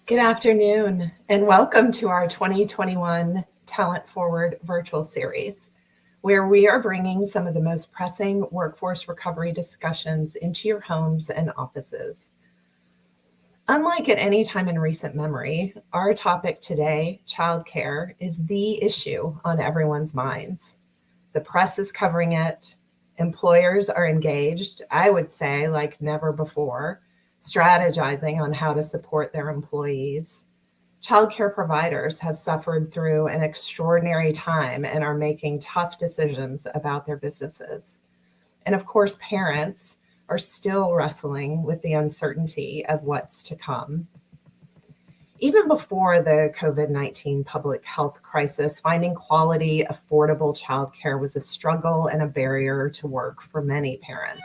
Good afternoon, and welcome to our 2021 Talent Forward virtual series, where we are bringing some of the most pressing workforce recovery discussions into your homes and offices. Unlike at any time in recent memory, our topic today, childcare, is the issue on everyone's minds. The press is covering it. Employers are engaged, I would say, like never before, strategizing on how to support their employees. Childcare providers have suffered through an extraordinary time and are making tough decisions about their businesses. And of course, parents are still wrestling with the uncertainty of what's to come. Even before the COVID-19 public health crisis, finding quality, affordable childcare was a struggle and a barrier to work for many parents.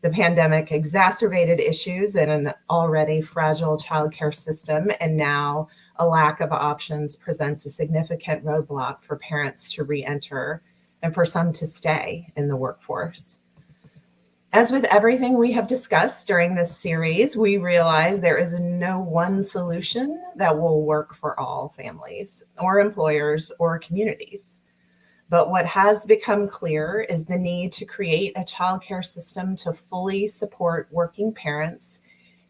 The pandemic exacerbated issues in an already fragile childcare system, and now a lack of options presents a significant roadblock for parents to re-enter and for some to stay in the workforce. As with everything we have discussed during this series, we realize there is no one solution that will work for all families or employers or communities. But what has become clear is the need to create a childcare system to fully support working parents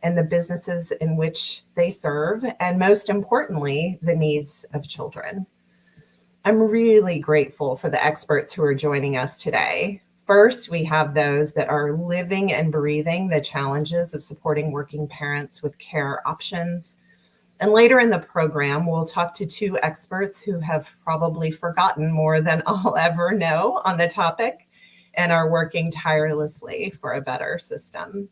and the businesses in which they serve, and most importantly, the needs of children. I'm really grateful for the experts who are joining us today. First, we have those that are living and breathing the challenges of supporting working parents with care options. And later in the program, we'll talk to two experts who have probably forgotten more than I'll ever know on the topic and are working tirelessly for a better system.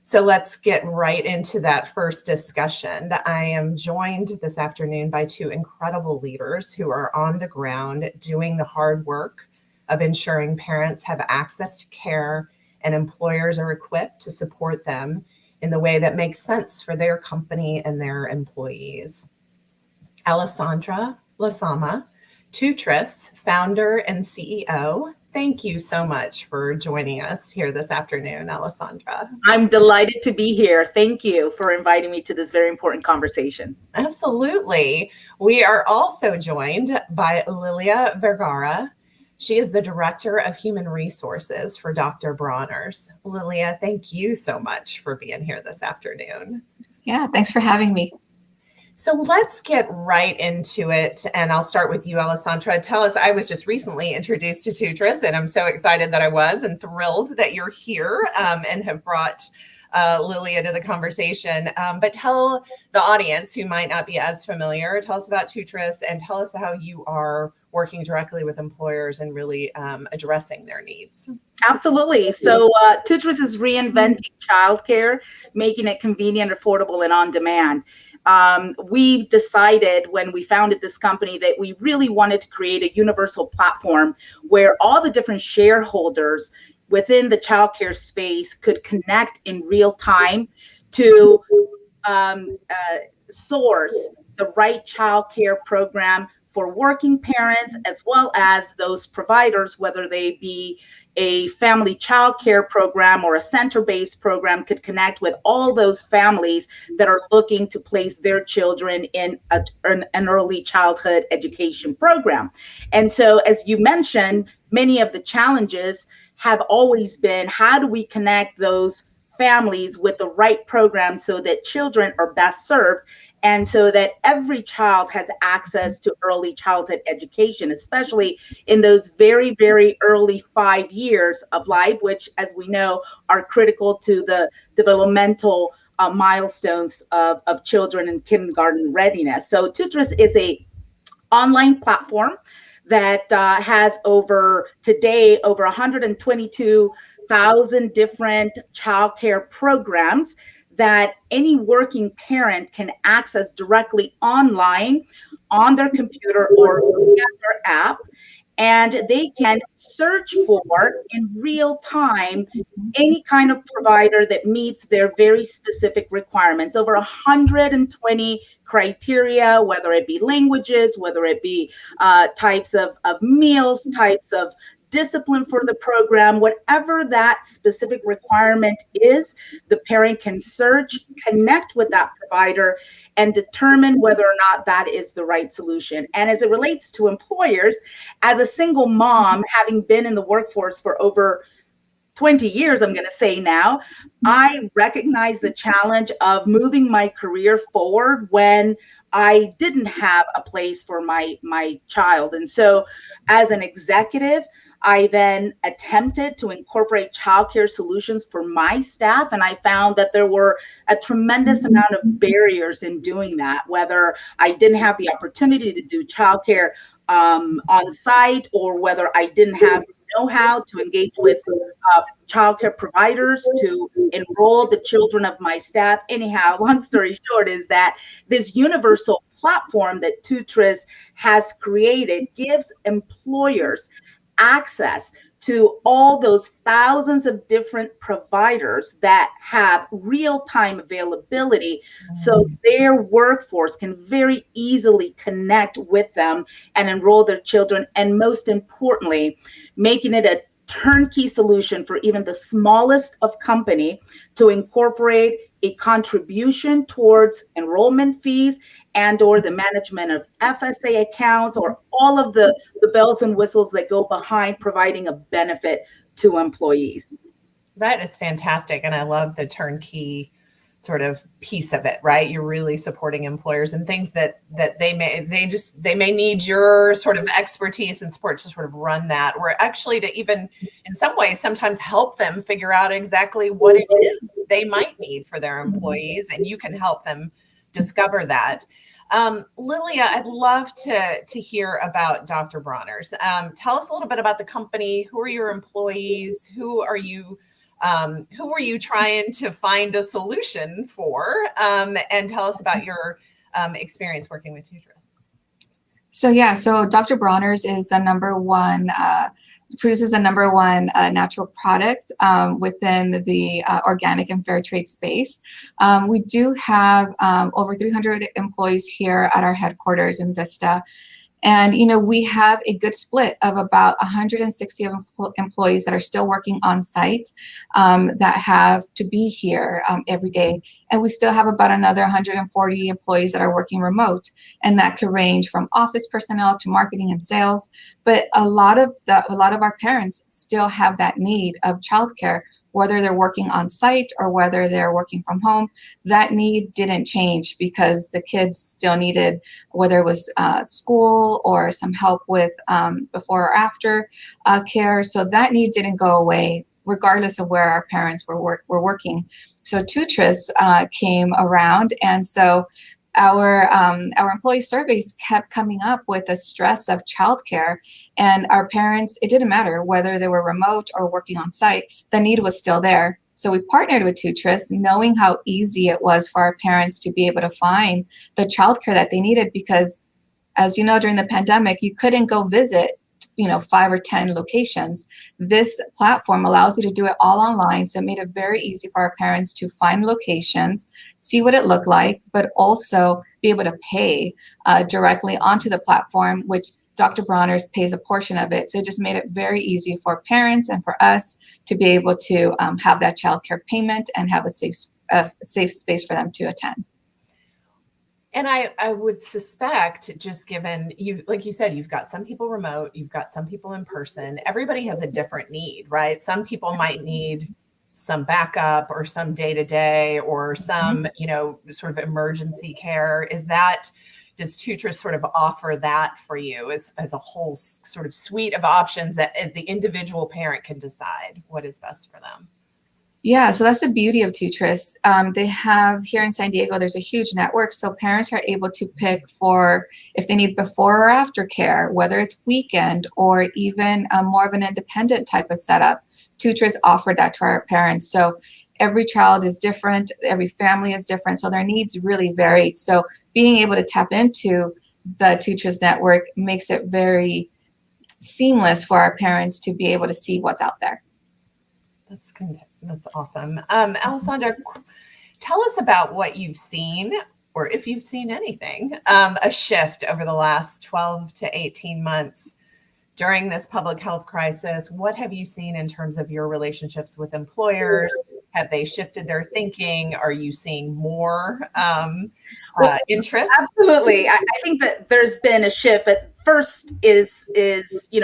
So let's get right into that first discussion. I am joined this afternoon by two incredible leaders who are on the ground doing the hard work of ensuring parents have access to care and employers are equipped to support them in the way that makes sense for their company and their employees. Alessandra Lasama, Tutris, founder and CEO. Thank you so much for joining us here this afternoon, Alessandra. I'm delighted to be here. Thank you for inviting me to this very important conversation. Absolutely. We are also joined by Lilia Vergara. She is the Director of Human Resources for Dr. Bronner's. Lilia, thank you so much for being here this afternoon. Yeah, thanks for having me. So let's get right into it. And I'll start with you, Alessandra. Tell us, I was just recently introduced to Tutris, and I'm so excited that I was and thrilled that you're here and have brought Lilia to the conversation. But tell the audience who might not be as familiar, tell us about Tutris and tell us how you are working directly with employers and really addressing their needs. Absolutely. So Tutris is reinventing childcare, making it convenient, affordable, and on demand. We decided when we founded this company that we really wanted to create a universal platform where all the different shareholders within the childcare space could connect in real time to source the right childcare program for working parents as well as those providers, whether they be a family childcare program or a center-based program, could connect with all those families that are looking to place their children in an early childhood education program. And so, as you mentioned, many of the challenges have always been, how do we connect those families with the right program so that children are best served and so that every child has access to early childhood education, especially in those very, very early 5 years of life, which, as we know, are critical to the developmental milestones of children in kindergarten readiness. So Tutris is a online platform that has today over 122,000 different childcare programs that any working parent can access directly online on their computer or via their app. And they can search for in real time any kind of provider that meets their very specific requirements. Over 120 criteria, whether it be languages, whether it be types of meals, types of discipline for the program, whatever that specific requirement is, the parent can search, connect with that provider, and determine whether or not that is the right solution. And as it relates to employers, as a single mom, having been in the workforce for over 20 years, I'm going to say now, I recognize the challenge of moving my career forward when I didn't have a place for my child. And so as an executive, I then attempted to incorporate childcare solutions for my staff. And I found that there were a tremendous amount of barriers in doing that, whether I didn't have the opportunity to do childcare on site, or whether I didn't have know-how to engage with childcare providers to enroll the children of my staff. Anyhow, long story short is that this universal platform that Tutris has created gives employers access to all those thousands of different providers that have real-time availability, so their workforce can very easily connect with them and enroll their children, and most importantly, making it a turnkey solution for even the smallest of company to incorporate a contribution towards enrollment fees and or the management of FSA accounts, or all of the bells and whistles that go behind providing a benefit to employees. That is fantastic. And I love the turnkey sort of piece of it, right? You're really supporting employers and things that they may need your sort of expertise and support to sort of run that, or actually to even in some ways sometimes help them figure out exactly what it is they might need for their employees, and you can help them discover that. Lilia, I'd love to hear about Dr. Bronner's. Tell us a little bit about the company. Who are your employees? Who are you trying to find a solution for? And tell us about your experience working with Tutris. So Dr. Bronner's is the number one, produces the number one natural product within the organic and fair trade space. We do have over 300 employees here at our headquarters in Vista. And, we have a good split of about 160 employees that are still working on site that have to be here every day. And we still have about another 140 employees that are working remote. And that could range from office personnel to marketing and sales. But a lot of our parents still have that need of childcare, whether they're working on site or whether they're working from home. That need didn't change because the kids still needed, whether it was school or some help with before or after care. So that need didn't go away, regardless of where our parents were working. So Tutris came around, and so our employee surveys kept coming up with the stress of childcare, and our parents, it didn't matter whether they were remote or working on site, the need was still there. So we partnered with Tutris, knowing how easy it was for our parents to be able to find the childcare that they needed, because as you know, during the pandemic, you couldn't go visit 5 or 10 locations. This platform allows me to do it all online. So it made it very easy for our parents to find locations, see what it looked like, but also be able to pay directly onto the platform, which Dr. Bronner's pays a portion of it. So it just made it very easy for parents and for us to be able to have that childcare payment and have a safe space for them to attend. And I would suspect, just given like you said, you've got some people remote, you've got some people in person, everybody has a different need, right? Some people might need some backup or some day-to-day or some, sort of emergency care. Does Tutris sort of offer that for you as a whole sort of suite of options that the individual parent can decide what is best for them? Yeah, so that's the beauty of Tutris. They have here in San Diego, there's a huge network. So parents are able to pick for if they need before or after care, whether it's weekend or even more of an independent type of setup. Tutris offered that to our parents. So every child is different. Every family is different. So their needs really varied. So being able to tap into the Tutris network makes it very seamless for our parents to be able to see what's out there. That's awesome. Alessandra, tell us about what you've seen, or if you've seen anything, a shift over the last 12 to 18 months during this public health crisis, what have you seen in terms of your relationships with employers? Have they shifted their thinking? Are you seeing more interest? Absolutely. I think that there's been a shift, but first is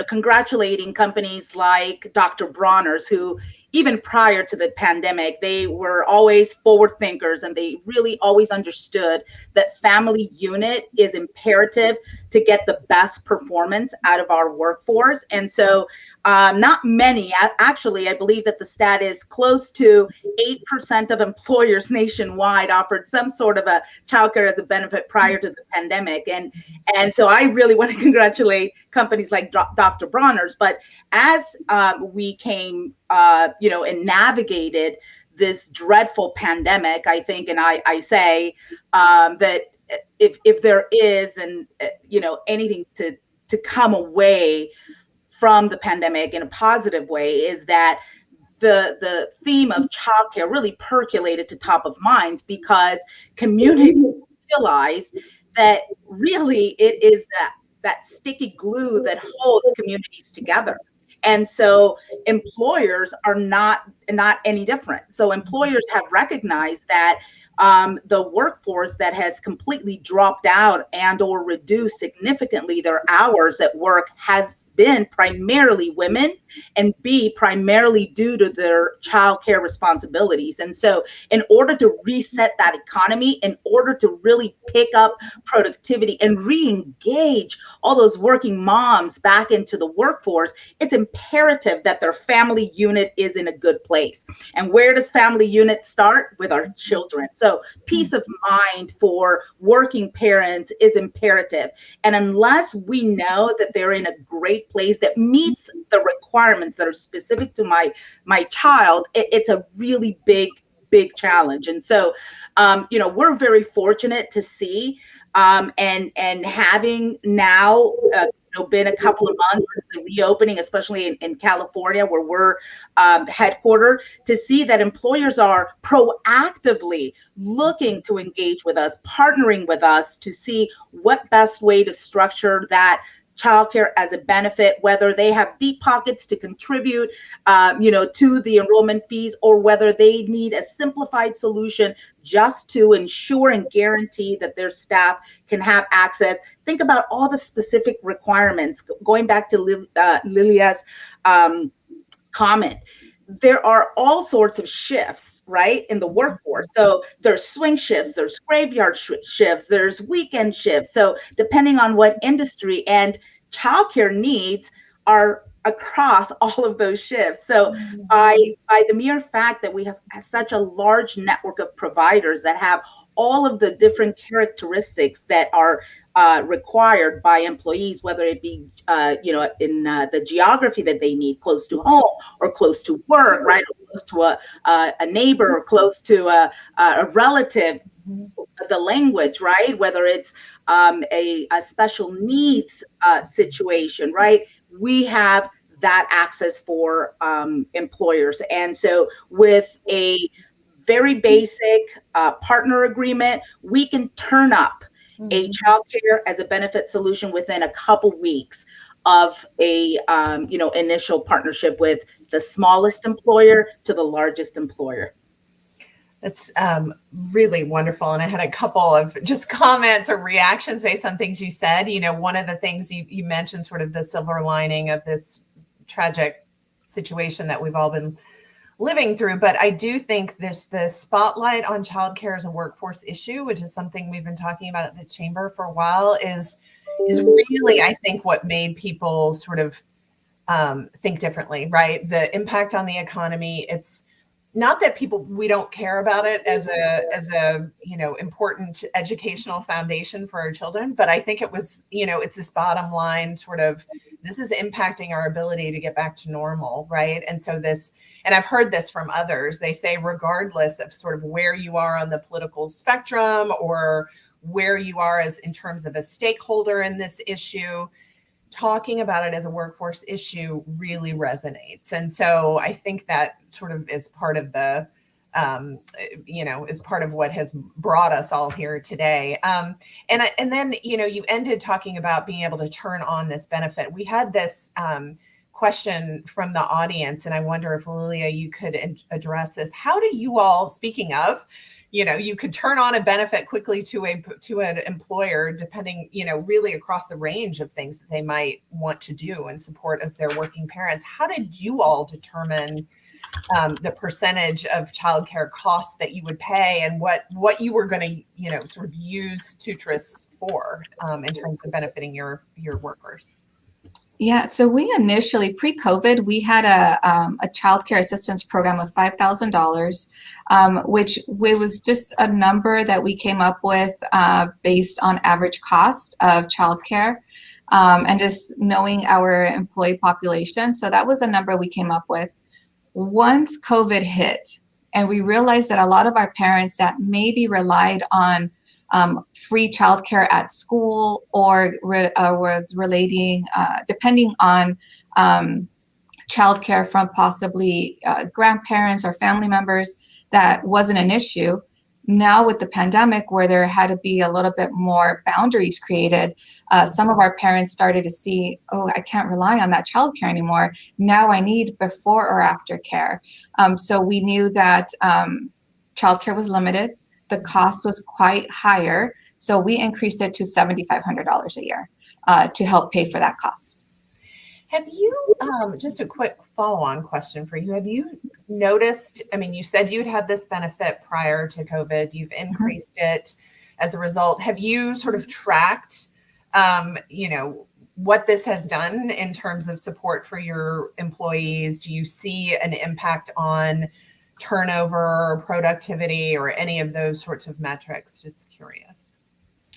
congratulating companies like Dr. Bronner's, who even prior to the pandemic, they were always forward thinkers, and they really always understood that family unit is imperative to get the best performance out of our workforce. And so not many, actually, I believe that the stat is close to 8% of employers nationwide offered some sort of a childcare as a benefit prior to the pandemic. And so I really want to congratulate companies like Dr. Bronner's. But as we came, and navigated this dreadful pandemic, I think, and I say that if there is, and anything to come away from the pandemic in a positive way, is that the theme of childcare really percolated to top of minds, because communities realize that really it is that sticky glue that holds communities together. And so employers are not any different. So employers have recognized that the workforce that has completely dropped out and or reduced significantly their hours at work has been primarily women, and B, primarily due to their childcare responsibilities. And so in order to reset that economy, in order to really pick up productivity and re-engage all those working moms back into the workforce, it's imperative that their family unit is in a good place. And where does family unit start? With our children. So peace of mind for working parents is imperative. And unless we know that they're in a great place that meets the requirements that are specific to my child, it's a really big challenge. And so we're very fortunate to see and having now been a couple of months since the reopening, especially in California, where we're headquartered, to see that employers are proactively looking to engage with us, partnering with us to see what best way to structure that childcare as a benefit, whether they have deep pockets to contribute, to the enrollment fees, or whether they need a simplified solution just to ensure and guarantee that their staff can have access. Think about all the specific requirements. Going back to Lilia's comment, there are all sorts of shifts, right, in the workforce. So there's swing shifts, there's graveyard shifts, there's weekend shifts. So depending on what industry, and childcare needs are across all of those shifts. So by the mere fact that we have such a large network of providers that have all of the different characteristics that are required by employees, whether it be, in the geography that they need, close to home or close to work, right, or close to a neighbor, or close to a relative, the language, right, whether it's a special needs situation, right, we have that access for employers. And so with a very basic partner agreement, we can turn up a childcare as a benefit solution within a couple weeks of a initial partnership with the smallest employer to the largest employer. That's really wonderful. And I had a couple of just comments or reactions based on things you said. One of the things you mentioned, sort of the silver lining of this tragic situation that we've all been living through. But I do think the spotlight on childcare as a workforce issue, which is something we've been talking about at the chamber for a while, is really, I think, what made people sort of think differently, right? The impact on the economy. It's not that we don't care about it as a important educational foundation for our children, but I think it was, it's this bottom line sort of, this is impacting our ability to get back to normal, right? And so and I've heard this from others, they say, regardless of sort of where you are on the political spectrum or where you are as in terms of a stakeholder in this issue, talking about it as a workforce issue really resonates. And so I think that sort of is part of the is part of what has brought us all here today. And then, you ended talking about being able to turn on this benefit. We had this question from the audience, and I wonder if Lilia, you could address this. How do you all, speaking of, you could turn on a benefit quickly to an employer, depending, really across the range of things that they might want to do in support of their working parents. How did you all determine the percentage of childcare costs that you would pay, and what you were going to, sort of use Tutris for in terms of benefiting your workers? Yeah, so we initially, pre-COVID, we had a child care assistance program of $5,000, which was just a number that we came up with based on average cost of childcare and just knowing our employee population. So that was a number we came up with. Once COVID hit, and we realized that a lot of our parents that maybe relied on free childcare at school or was relating, depending on childcare from possibly grandparents or family members, that wasn't an issue. Now with the pandemic, where there had to be a little bit more boundaries created, some of our parents started to see, oh, I can't rely on that childcare anymore. Now I need before or after care. So we knew that childcare was limited. The cost was quite higher. So we increased it to $7,500 a year to help pay for that cost. Have you, just a quick follow-on question for you. Have you noticed, you said you'd had this benefit prior to COVID, you've increased it as a result. Have you sort of tracked, what this has done in terms of support for your employees? Do you see an impact on turnover, productivity, or any of those sorts of metrics? Just curious.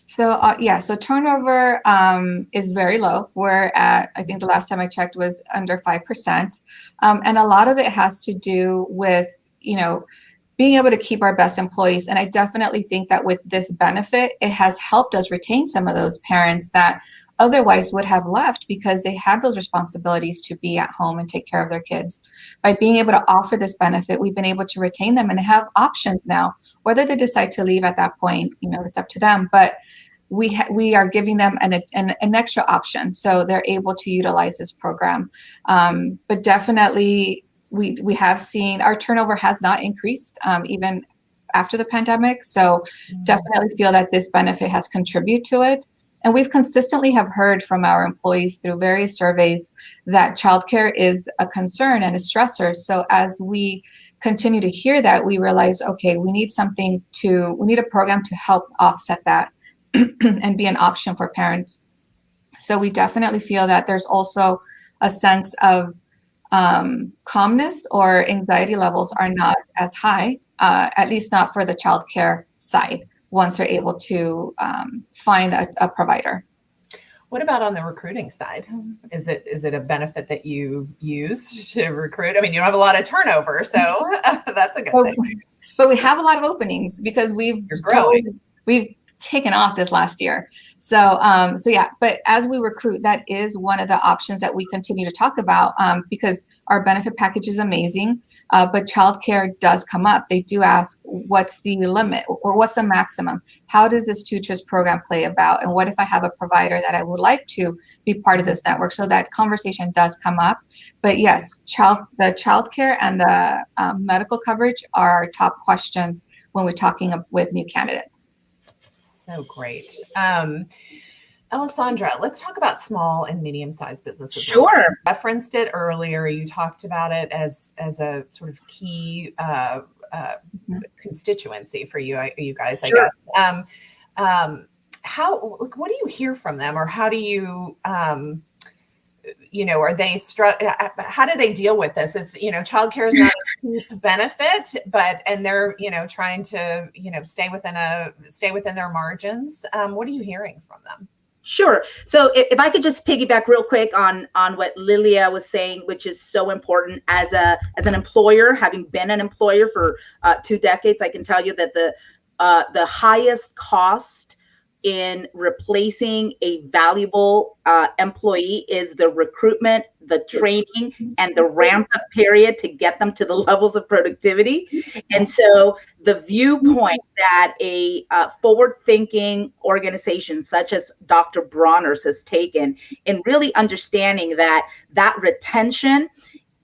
So so turnover is very low. We're at, I think the last time I checked was under 5%. And a lot of it has to do with, being able to keep our best employees. And I definitely think that with this benefit, it has helped us retain some of those parents that otherwise would have left because they had those responsibilities to be at home and take care of their kids. By being able to offer this benefit, we've been able to retain them and have options now. Whether they decide to leave at that point, it's up to them. But we are giving them an extra option, so they're able to utilize this program. But definitely, we have seen our turnover has not increased even after the pandemic. So definitely feel that this benefit has contributed to it. And we've consistently have heard from our employees through various surveys that childcare is a concern and a stressor. So as we continue to hear that, we realize, okay, we need a program to help offset that and be an option for parents. So we definitely feel that there's also a sense of calmness, or anxiety levels are not as high, at least not for the childcare side, once they're able to find a provider. What about on the recruiting side? Is it a benefit that you used to recruit? You don't have a lot of turnover, so that's a good thing. But we have a lot of openings because we've taken off this last year. So yeah, but as we recruit, that is one of the options that we continue to talk about because our benefit package is amazing. But childcare does come up. They do ask, what's the limit or what's the maximum? How does this Tutris program play about? And what if I have a provider that I would like to be part of this network? So that conversation does come up. But yes, the childcare and the medical coverage are our top questions when we're talking with new candidates. So great. Alessandra, let's talk about small and medium-sized businesses. Sure. You referenced it earlier. You talked about it as a sort of key constituency for you guys, I guess. What do you hear from them, or how do you, are they how do they deal with this? It's, childcare is not a cheap benefit, and they're, trying to, stay within their margins. What are you hearing from them? Sure. So if I could just piggyback real quick on what Lilia was saying, which is so important as an employer, having been an employer for 2 decades, I can tell you that the highest cost in replacing a valuable employee is the recruitment, the training, and the ramp up period to get them to the levels of productivity. And so the viewpoint that a forward thinking organization such as Dr. Bronner's has taken in really understanding that retention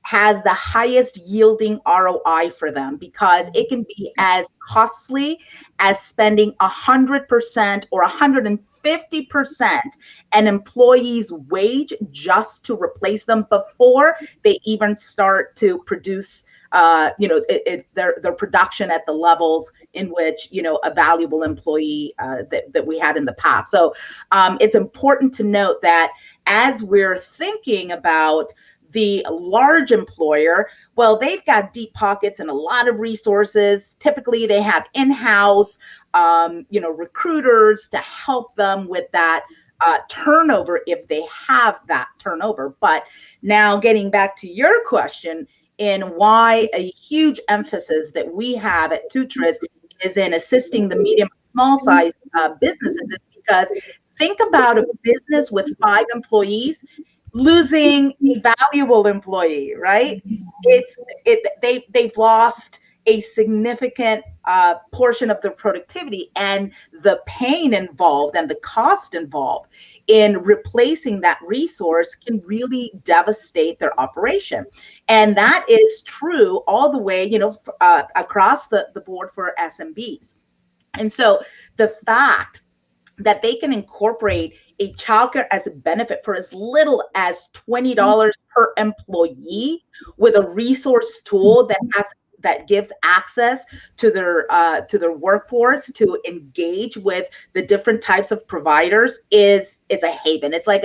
has the highest yielding ROI for them, because it can be as costly as spending 100% or 150% an employee's wage just to replace them before they even start to produce their production at the levels in which a valuable employee that we had in the past. So it's important to note that as we're thinking about the large employer, well, they've got deep pockets and a lot of resources. Typically, they have in-house, recruiters to help them with that turnover if they have that turnover. But now getting back to your question, in why a huge emphasis that we have at Tutris is in assisting the medium and small size businesses, is because think about a business with 5 employees losing a valuable employee, right? They've lost a significant portion of their productivity, and the pain involved and the cost involved in replacing that resource can really devastate their operation. And that is true all the way, across the board for SMBs. And so the fact that they can incorporate a childcare as a benefit for as little as $20 per employee with a resource tool that gives access to their workforce to engage with the different types of providers is a haven. It's like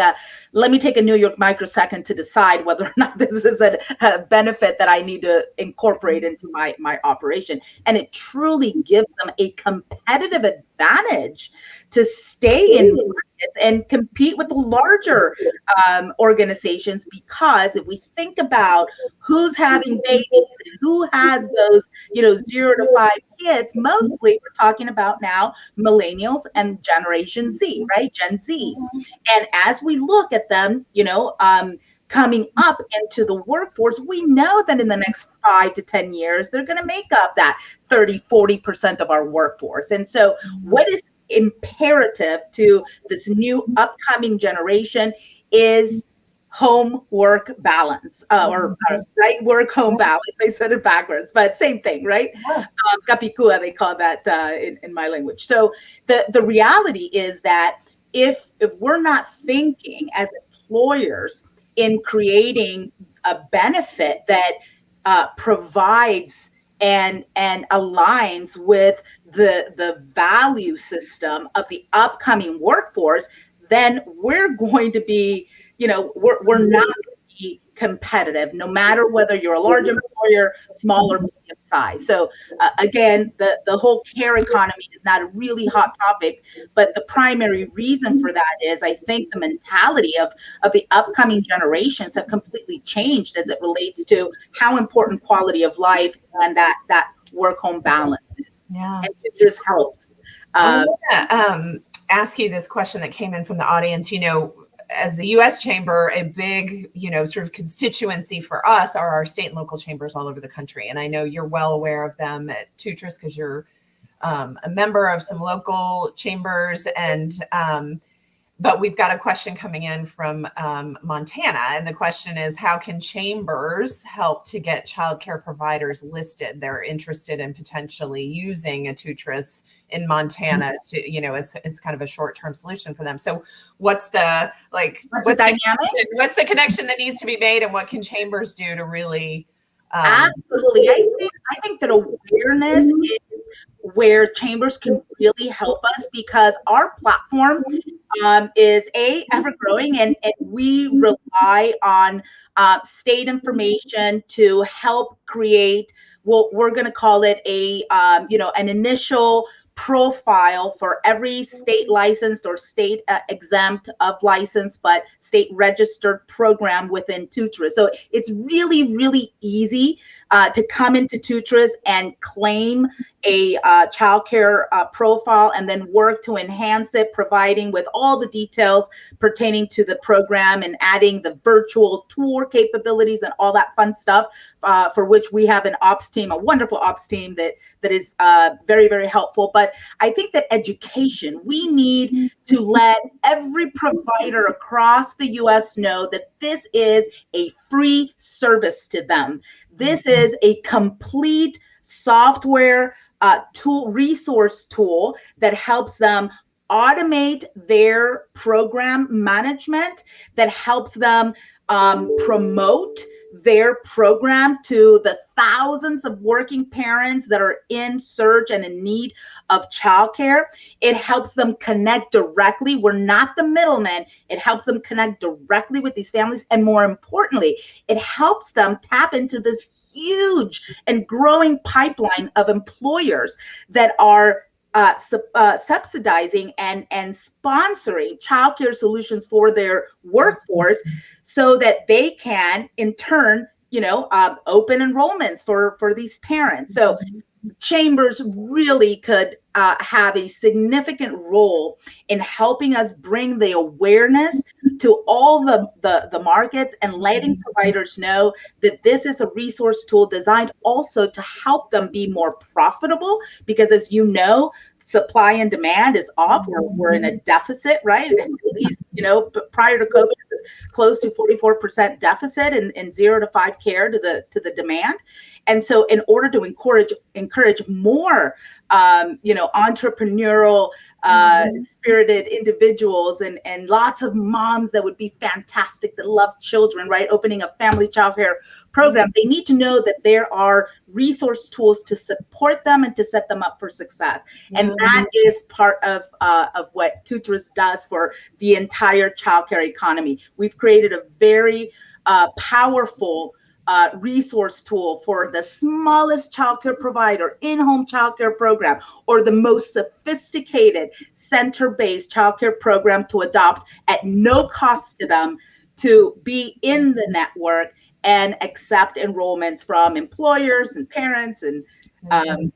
let me take a New York microsecond to decide whether or not this is a benefit that I need to incorporate into my operation. And it truly gives them a competitive advantage to stay in markets and compete with the larger organizations, because if we think about who's having babies and who has those 0 to 5 kids, mostly we're talking about now millennials and Generation Z, right? Gen Zs. And as we look at them, coming up into the workforce, we know that in the next 5 to 10 years, they're going to make up that 30-40% of our workforce. And so what is imperative to this new upcoming generation is home work balance, or right work home balance. I said it backwards, but same thing, right? Kapikua, they call that in my language. So the reality is that if we're not thinking as employers in creating a benefit that provides and aligns with the value system of the upcoming workforce, then we're going to be, we're not going to be competitive, no matter whether you're a large employer, small or medium size. So again, the whole care economy is not a really hot topic, but the primary reason for that is I think the mentality of the upcoming generations have completely changed as it relates to how important quality of life and that work-home balance is. Yeah. And it just helps. I want to ask you this question that came in from the audience. As the U.S. Chamber, a big, sort of constituency for us are our state and local chambers all over the country. And I know you're well aware of them at Tutris because you're a member of some local chambers. But we've got a question coming in from Montana. And the question is, how can chambers help to get childcare providers listed? They're interested in potentially using a Tutris in Montana to, as kind of a short-term solution for them. So what's the what's the connection that needs to be made, and what can chambers do to really Absolutely. I think that awareness is where chambers can really help us, because our platform is ever growing, and we rely on state information to help create what we're going to call it an initial profile for every state licensed or state exempt of license, but state registered program within Tutris. So it's really, really easy to come into Tutris and claim a childcare profile and then work to enhance it, providing with all the details pertaining to the program and adding the virtual tour capabilities and all that fun stuff, for which we have an ops team, a wonderful ops team that is very, very helpful. But I think that education, we need to let every provider across the US know that this is a free service to them. This is a complete software resource tool that helps them automate their program management, that helps them promote their program to the thousands of working parents that are in search and in need of childcare. It helps them connect directly. We're not the middlemen. It helps them connect directly with these families. And more importantly, it helps them tap into this huge and growing pipeline of employers that are subsidizing and sponsoring childcare solutions for their workforce, so that they can in turn, open enrollments for these parents. So chambers really could have a significant role in helping us bring the awareness to all the markets and letting providers know that this is a resource tool designed also to help them be more profitable, because as you know, supply and demand is off. We're in a deficit, right? At least, prior to COVID, it was close to 44% deficit in 0 to 5 care to the demand. And so in order to encourage more, entrepreneurial, spirited individuals and lots of moms that would be fantastic, that love children, right? Opening a family childcare program, they need to know that there are resource tools to support them and to set them up for success. And that is part of what Tutris does for the entire childcare economy. We've created a very powerful resource tool for the smallest childcare provider, in-home childcare program, or the most sophisticated center-based childcare program to adopt at no cost to them, to be in the network and accept enrollments from employers and parents and everyone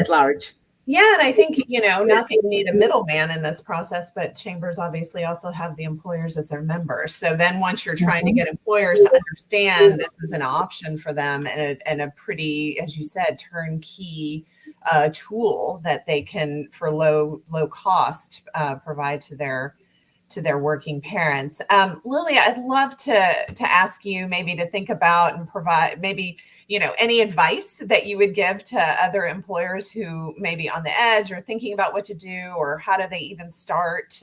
at large. Yeah, and I think, not that you need a middleman in this process, but chambers obviously also have the employers as their members. So then once you're trying to get employers to understand this is an option for them and a pretty, as you said, turnkey tool that they can, for low cost, provide to their working parents. Lilia, I'd love to ask you maybe to think about and provide maybe, any advice that you would give to other employers who may be on the edge or thinking about what to do, or how do they even start?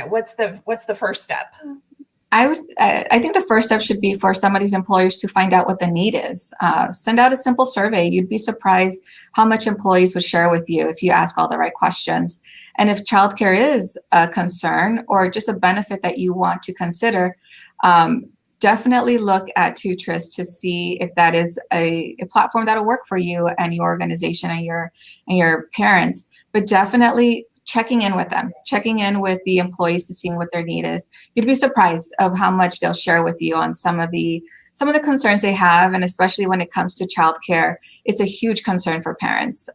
What's the first step? I think the first step should be for some of these employers to find out what the need is. Send out a simple survey. You'd be surprised how much employees would share with you if you ask all the right questions. And if childcare is a concern or just a benefit that you want to consider, definitely look at Tutris to see if that is a platform that'll work for you and your organization and your parents. But definitely checking in with them, checking in with the employees to see what their need is. You'd be surprised of how much they'll share with you on some of the concerns they have, and especially when it comes to childcare, it's a huge concern for parents.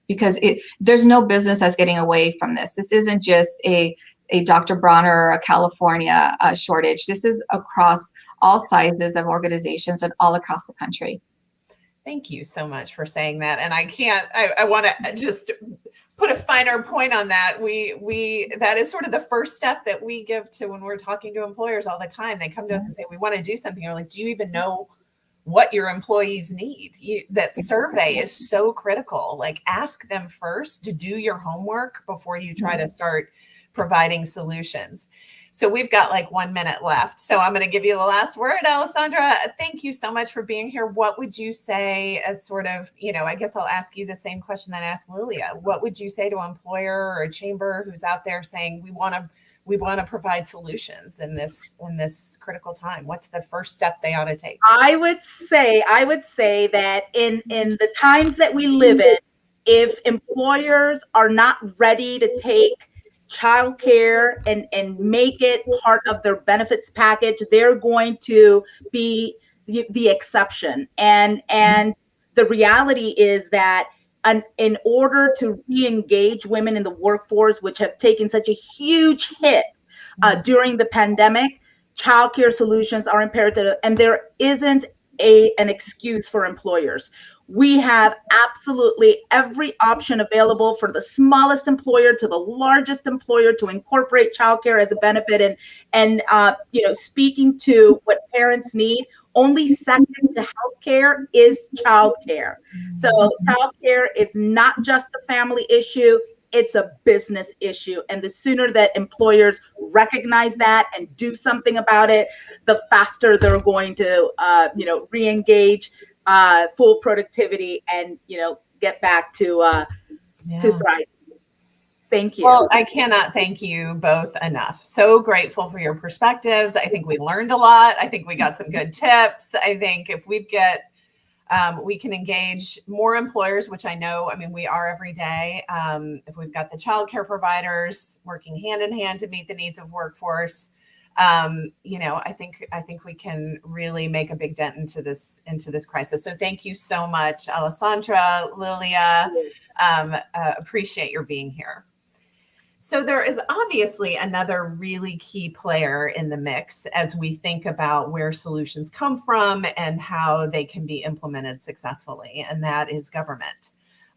Because there's no business that's getting away from this. This isn't just a Dr. Bronner or a California shortage. This is across all sizes of organizations and all across the country. Thank you so much for saying that. And I want to just put a finer point on that. That is sort of the first step that we give to when we're talking to employers all the time. They come to us and say, we want to do something. We're like, do you even know what your employees need? That survey is so critical. Like, ask them first to do your homework before you try to start providing solutions. So we've got like 1 minute left. So I'm going to give you the last word, Alessandra. Thank you so much for being here. What would you say as sort of, I guess I'll ask you the same question that I asked Lilia. What would you say to an employer or a chamber who's out there saying, we want to provide solutions in this critical time? What's the first step they ought to take? I would say that in the times that we live in, if employers are not ready to take childcare and make it part of their benefits package, they're going to be the exception. And the reality is that in order to re-engage women in the workforce, which have taken such a huge hit during the pandemic, childcare solutions are imperative, and there isn't an excuse for employers. We have absolutely every option available for the smallest employer to the largest employer to incorporate childcare as a benefit. And speaking to what parents need, only second to healthcare is childcare. So childcare is not just a family issue. It's a business issue. And the sooner that employers recognize that and do something about it, the faster they're going to, re-engage full productivity and, get back to thrive. Thank you. Well, I cannot thank you both enough. So grateful for your perspectives. I think we learned a lot. I think we got some good tips. I think if we can engage more employers, which I know, we are every day. If we've got the childcare providers working hand in hand to meet the needs of workforce, I think we can really make a big dent into this crisis. So thank you so much, Alessandra, Lilia. Appreciate your being here. So there is obviously another really key player in the mix as we think about where solutions come from and how they can be implemented successfully, and that is government.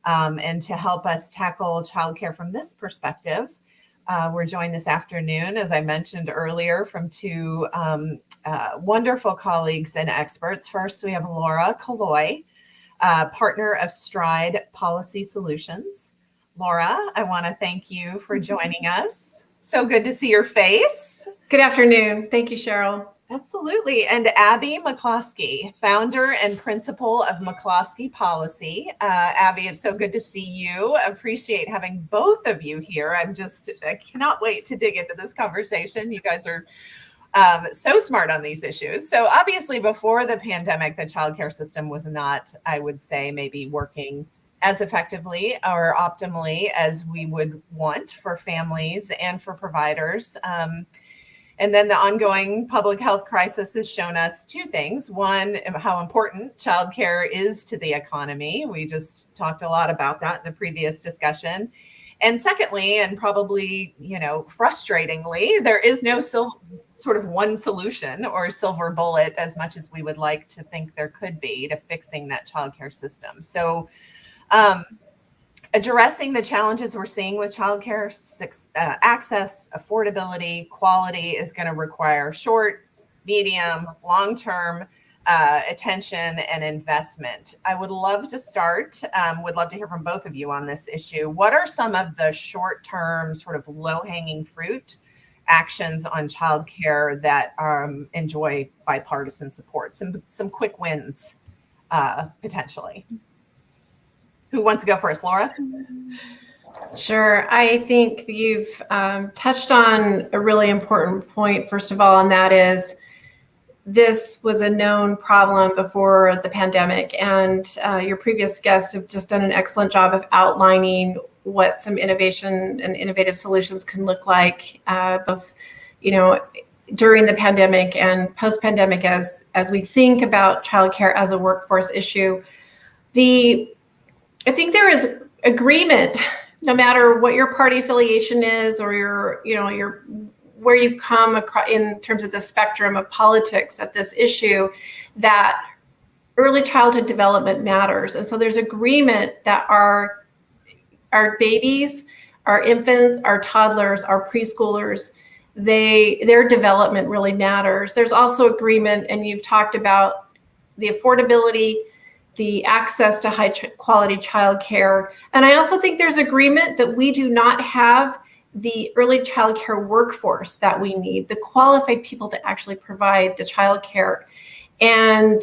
And to help us tackle childcare from this perspective, we're joined this afternoon, as I mentioned earlier, from two wonderful colleagues and experts. First, we have Laura Kaloy, partner of Stride Policy Solutions. Laura, I want to thank you for joining us. So good to see your face. Good afternoon. Thank you, Cheryl. Absolutely. And Abby McCloskey, founder and principal of McCloskey Policy. Abby, it's so good to see you. I appreciate having both of you here. I cannot wait to dig into this conversation. You guys are so smart on these issues. So obviously before the pandemic, the childcare system was not, I would say, maybe working as effectively or optimally as we would want for families and for providers. And then the ongoing public health crisis has shown us two things. One, how important childcare is to the economy. We just talked a lot about that in the previous discussion. And secondly, and probably, frustratingly, there is no sort of one solution or silver bullet as much as we would like to think there could be to fixing that childcare system. So addressing the challenges we're seeing with childcare, access, affordability, quality is going to require short, medium, long-term attention and investment. I would love to start, would love to hear from both of you on this issue. What are some of the short-term sort of low-hanging fruit actions on childcare that enjoy bipartisan support? Some quick wins, potentially. Who wants to go first, Laura? Sure. I think you've touched on a really important point, first of all, and that is this was a known problem before the pandemic. And your previous guests have just done an excellent job of outlining what some innovation and innovative solutions can look like, both, during the pandemic and post-pandemic as we think about childcare as a workforce issue. I think there is agreement, no matter what your party affiliation is or your where you come across in terms of the spectrum of politics at this issue, that early childhood development matters. And so there's agreement that our babies, our infants, our toddlers, our preschoolers, their development really matters. There's also agreement, and you've talked about the affordability, the access to high quality childcare. And I also think there's agreement that we do not have the early childcare workforce that we need, the qualified people to actually provide the childcare. And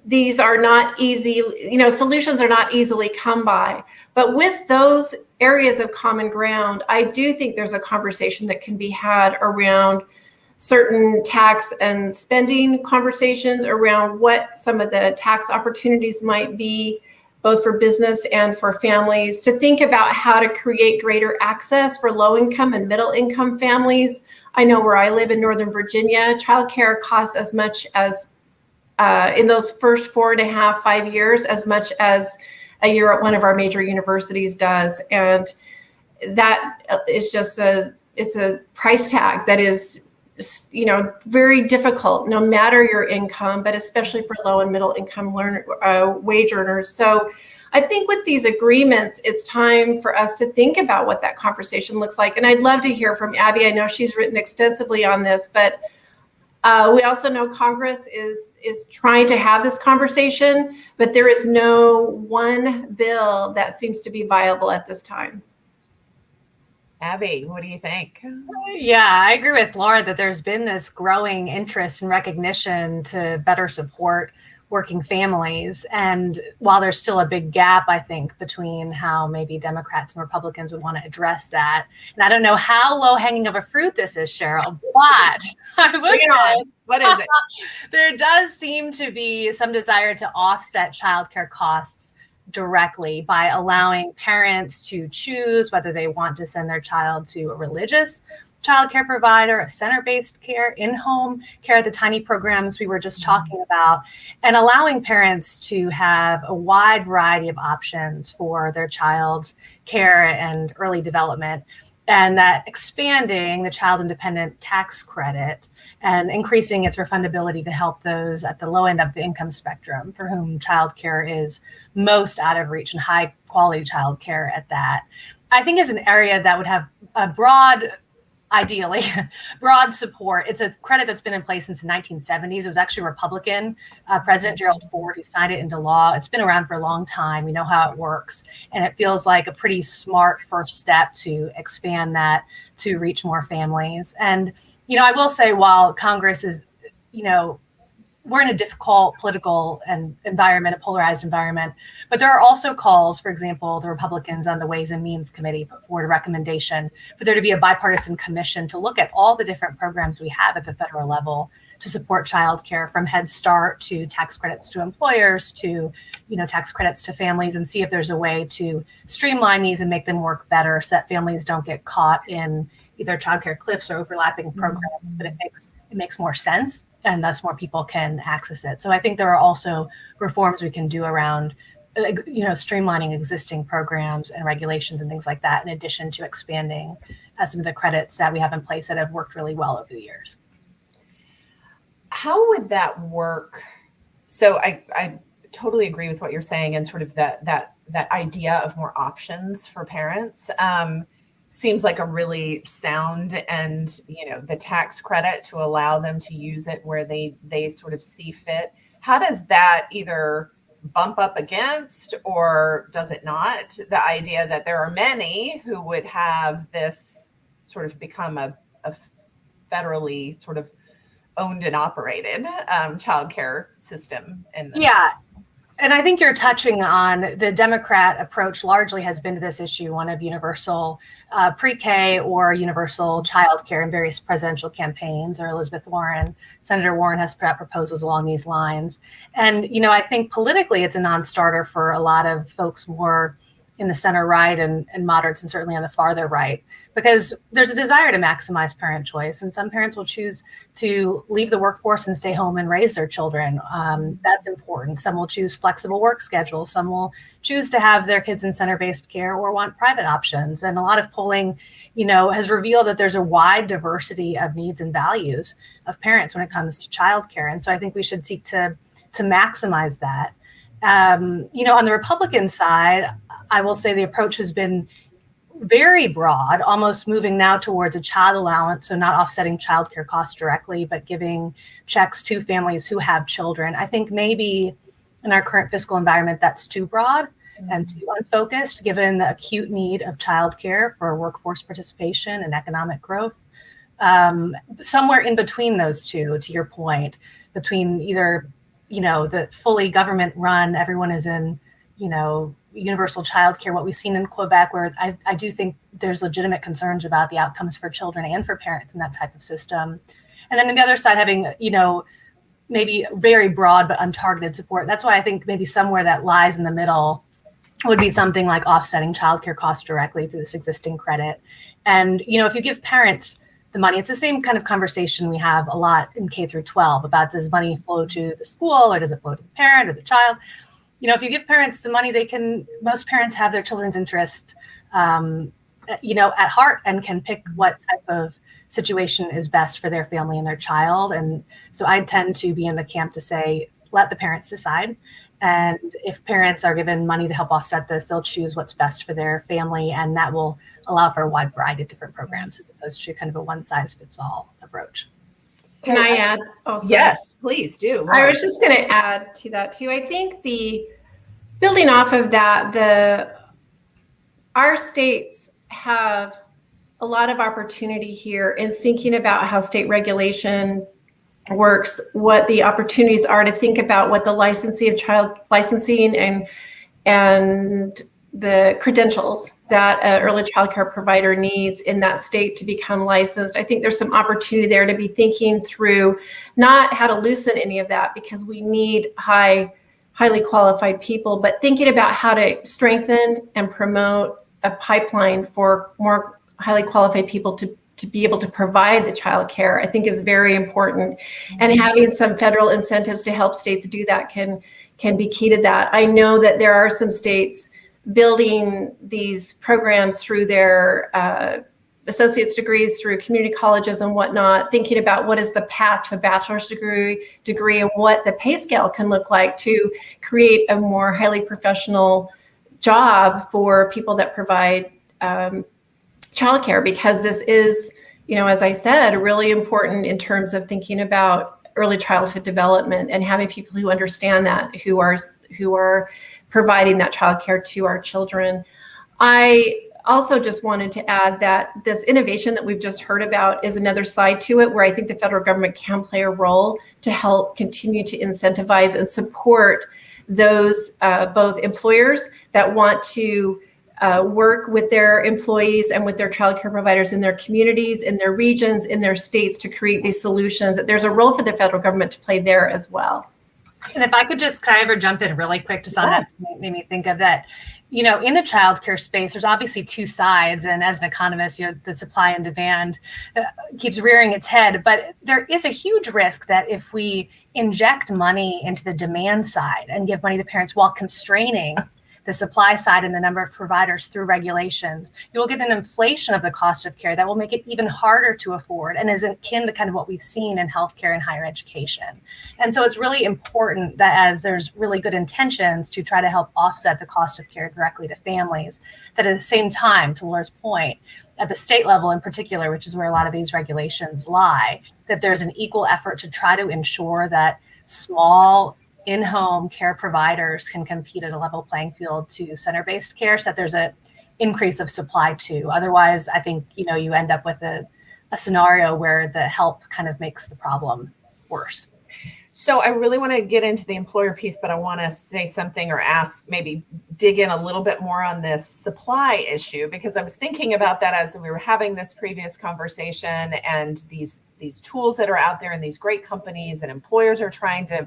these are not easy, solutions are not easily come by. But with those areas of common ground, I do think there's a conversation that can be had around certain tax and spending conversations around what some of the tax opportunities might be, both for business and for families, to think about how to create greater access for low-income and middle-income families. I know where I live in Northern Virginia, childcare costs as much as, in those first 4.5, 5 years, as much as a year at one of our major universities does. And that is just it's a price tag that is, very difficult no matter your income, but especially for low and middle income wage earners. So I think with these agreements, it's time for us to think about what that conversation looks like. And I'd love to hear from Abby. I know she's written extensively on this, but we also know Congress is trying to have this conversation, but there is no one bill that seems to be viable at this time. Abby, what do you think? Yeah, I agree with Laura that there's been this growing interest and recognition to better support working families. And while there's still a big gap, I think, between how maybe Democrats and Republicans would want to address that. And I don't know how low hanging of a fruit this is, Cheryl, but I would say, what is it? There does seem to be some desire to offset childcare costs directly by allowing parents to choose whether they want to send their child to a religious childcare provider, a center-based care, in-home care, the tiny programs we were just talking about, and allowing parents to have a wide variety of options for their child's care and early development. And that expanding the child independent tax credit and increasing its refundability to help those at the low end of the income spectrum for whom childcare is most out of reach, and high quality childcare at that, I think is an area that would have a ideally broad support. It's a credit that's been in place since the 1970s. It was actually Republican President Gerald Ford who signed it into law. It's been around for a long time. We know how it works. And it feels like a pretty smart first step to expand that to reach more families. And, I will say, while Congress is, we're in a difficult political and environment, a polarized environment, but there are also calls, for example, the Republicans on the Ways and Means Committee put forward a recommendation for there to be a bipartisan commission to look at all the different programs we have at the federal level to support childcare, from Head Start to tax credits to employers to, tax credits to families, and see if there's a way to streamline these and make them work better so that families don't get caught in either childcare cliffs or overlapping programs, but it makes more sense, and thus more people can access it. So I think there are also reforms we can do around, streamlining existing programs and regulations and things like that, in addition to expanding some of the credits that we have in place that have worked really well over the years. How would that work? So I totally agree with what you're saying, and sort of that idea of more options for parents. Seems like a really sound, and the tax credit to allow them to use it where they sort of see fit. How does that either bump up against, or does it not, the idea that there are many who would have this sort of become a federally sort of owned and operated childcare system? Yeah. And I think you're touching on the Democrat approach largely has been to this issue, one of universal pre-K or universal childcare in various presidential campaigns, or Senator Warren has put out proposals along these lines. And, I think politically it's a non-starter for a lot of folks more in the center right and moderates, and certainly on the farther right, because there's a desire to maximize parent choice. And some parents will choose to leave the workforce and stay home and raise their children. That's important. Some will choose flexible work schedules. Some will choose to have their kids in center-based care or want private options. And a lot of polling, has revealed that there's a wide diversity of needs and values of parents when it comes to childcare. And so I think we should seek to maximize that. On the Republican side, I will say the approach has been very broad, almost moving now towards a child allowance, so not offsetting childcare costs directly, but giving checks to families who have children. I think maybe in our current fiscal environment, that's too broad and too unfocused, given the acute need of childcare for workforce participation and economic growth. Somewhere in between those two, to your point, between either the fully government run, everyone is in, universal childcare, what we've seen in Quebec, where I do think there's legitimate concerns about the outcomes for children and for parents in that type of system. And then on the other side, having, maybe very broad but untargeted support. That's why I think maybe somewhere that lies in the middle would be something like offsetting childcare costs directly through this existing credit. And, if you give parents the money, it's the same kind of conversation we have a lot in K through 12 about, does money flow to the school or does it flow to the parent or the child? If you give parents the money, most parents have their children's interest, at heart, and can pick what type of situation is best for their family and their child. And so I tend to be in the camp to say, let the parents decide. And if parents are given money to help offset this, they'll choose what's best for their family. And that will allow for a wide variety of different programs as opposed to kind of a one-size-fits-all approach. Can I add? Oh, sorry. Yes, please do. I was just going to add to that too. I think building off of that, our states have a lot of opportunity here in thinking about how state regulation works, what the opportunities are to think about what the licensing and the credentials that an early child care provider needs in that state to become licensed. I think there's some opportunity there to be thinking through not how to loosen any of that, because we need highly qualified people, but thinking about how to strengthen and promote a pipeline for more highly qualified people to be able to provide the child care, I think is very important. And having some federal incentives to help states do that can be key to that. I know that there are some states building these programs through their associate's degrees, through community colleges and whatnot, thinking about what is the path to a bachelor's degree and what the pay scale can look like to create a more highly professional job for people that provide childcare, because this is, as I said, really important in terms of thinking about early childhood development and having people who understand that, who are providing that childcare to our children. I also just wanted to add that this innovation that we've just heard about is another side to it, where I think the federal government can play a role to help continue to incentivize and support those both employers that want to work with their employees and with their childcare providers in their communities, in their regions, in their states to create these solutions. There's a role for the federal government to play there as well. And if I could just kind of jump in really quick, just on that, made me think of that. In the childcare space, there's obviously two sides, and as an economist, the supply and demand keeps rearing its head. But there is a huge risk that if we inject money into the demand side and give money to parents while constraining the supply side and the number of providers through regulations, you will get an inflation of the cost of care that will make it even harder to afford, and is akin to kind of what we've seen in healthcare and higher education. And so it's really important that, as there's really good intentions to try to help offset the cost of care directly to families, that at the same time, to Laura's point, at the state level in particular, which is where a lot of these regulations lie, that there's an equal effort to try to ensure that small in-home care providers can compete at a level playing field to center-based care, so that there's an increase of supply too. Otherwise, I think, you end up with a scenario where the help kind of makes the problem worse. So I really want to get into the employer piece, but I want to say something or maybe dig in a little bit more on this supply issue, because I was thinking about that as we were having this previous conversation, and these tools that are out there and these great companies and employers are trying to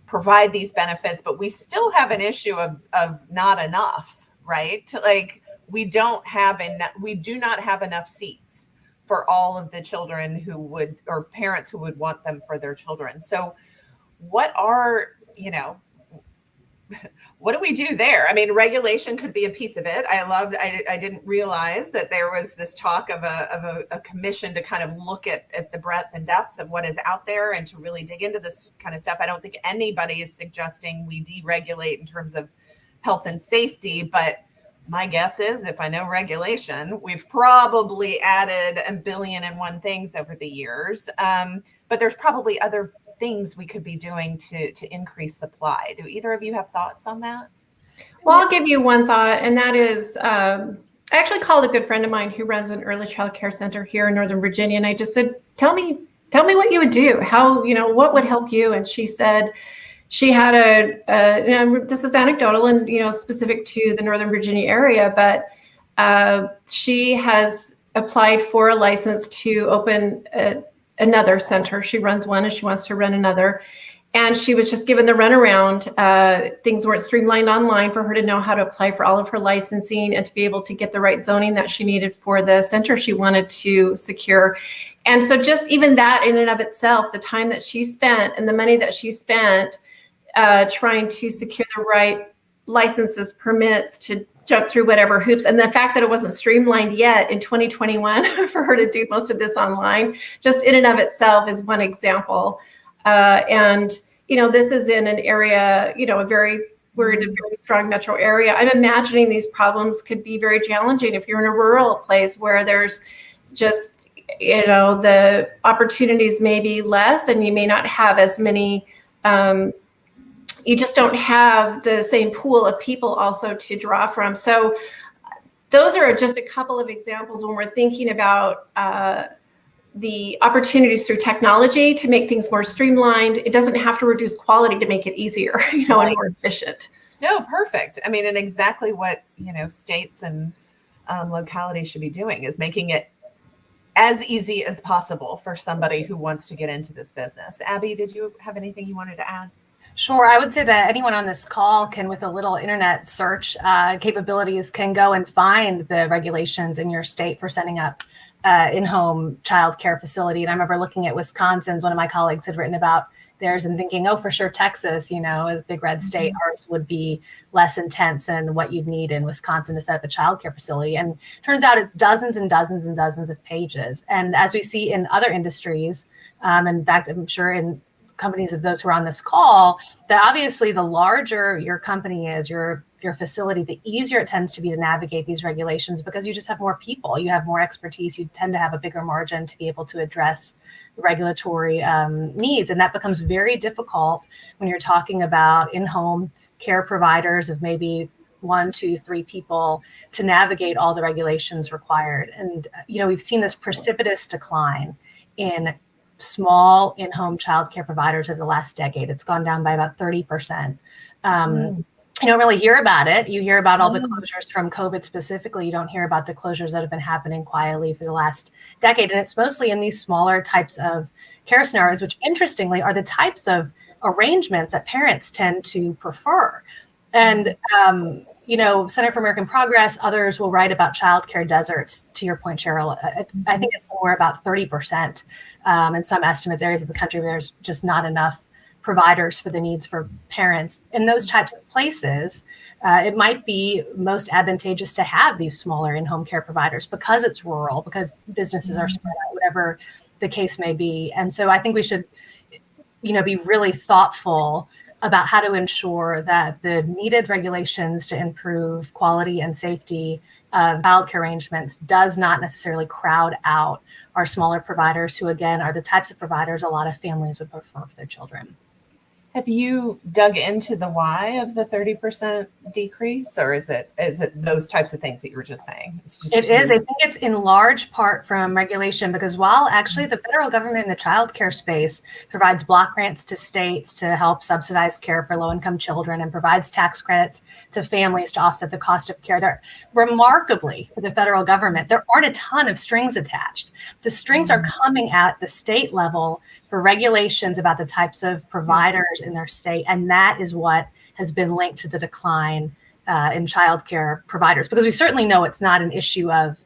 provide these benefits, but we still have an issue of not enough, right? Like we do not have enough seats for all of the children who would, or parents who would want them for their children. So what do we do there? I mean, regulation could be a piece of it. I didn't realize that there was this talk of a commission to kind of look at the breadth and depth of what is out there and to really dig into this kind of stuff. I don't think anybody is suggesting we deregulate in terms of health and safety, but my guess is, if I know regulation, we've probably added a billion and one things over the years. But there's probably other things we could be doing to increase supply. Do either of you have thoughts on that? Well, I'll give you one thought, and that is, I actually called a good friend of mine who runs an early child care center here in Northern Virginia, and I just said, tell me what you would do, what would help you? And she said she had this is anecdotal and, specific to the Northern Virginia area, but she has applied for a license to open another center. She runs one and she wants to run another. And she was just given the runaround. Things weren't streamlined online for her to know how to apply for all of her licensing and to be able to get the right zoning that she needed for the center she wanted to secure. And so just even that in and of itself, the time that she spent and the money that she spent trying to secure the right licenses, permits, to jump through whatever hoops, and the fact that it wasn't streamlined yet in 2021 for her to do most of this online, just in and of itself is one example. And, this is in an area, we're in a very strong metro area. I'm imagining these problems could be very challenging if you're in a rural place where there's just, the opportunities may be less and you may not have as many, you just don't have the same pool of people also to draw from. So those are just a couple of examples when we're thinking about the opportunities through technology to make things more streamlined. It doesn't have to reduce quality to make it easier, and more efficient. No, perfect. I mean, and exactly what, states and localities should be doing is making it as easy as possible for somebody who wants to get into this business. Abby, did you have anything you wanted to add? Sure. I would say that anyone on this call can, with a little internet search capabilities, can go and find the regulations in your state for setting up in-home childcare facility. And I remember looking at Wisconsin's, one of my colleagues had written about theirs and thinking, oh, for sure, Texas, as a big red state, ours would be less intense than what you'd need in Wisconsin to set up a childcare facility. And turns out it's dozens and dozens and dozens of pages. And as we see in other industries, in fact, I'm sure in companies of those who are on this call, that obviously the larger your company is, your facility, the easier it tends to be to navigate these regulations because you just have more people, you have more expertise, you tend to have a bigger margin to be able to address the regulatory needs. And that becomes very difficult when you're talking about in-home care providers of maybe 1, 2, 3 people to navigate all the regulations required. And, we've seen this precipitous decline in small in-home childcare providers over the last decade. It's gone down by about 30%. You don't really hear about it. You hear about all the closures from COVID specifically. You don't hear about the closures that have been happening quietly for the last decade. And it's mostly in these smaller types of care scenarios, which interestingly are the types of arrangements that parents tend to prefer. And, Center for American Progress, others will write about childcare deserts, to your point, Cheryl. I think it's somewhere about 30%. In some estimates, areas of the country where there's just not enough providers for the needs for parents. In those types of places, it might be most advantageous to have these smaller in-home care providers because it's rural, because businesses are spread out, whatever the case may be. And so I think we should, be really thoughtful about how to ensure that the needed regulations to improve quality and safety of childcare arrangements does not necessarily crowd out our smaller providers who, again, are the types of providers a lot of families would prefer for their children. Have you dug into the why of the 30% decrease, or is it those types of things that you were just saying? It is. I think it's in large part from regulation, because while actually the federal government in the child care space provides block grants to states to help subsidize care for low-income children and provides tax credits to families to offset the cost of care, there, remarkably for the federal government, there aren't a ton of strings attached. The strings are coming at the state level for regulations about the types of providers in their state. And that is what has been linked to the decline in childcare providers, because we certainly know it's not an issue of,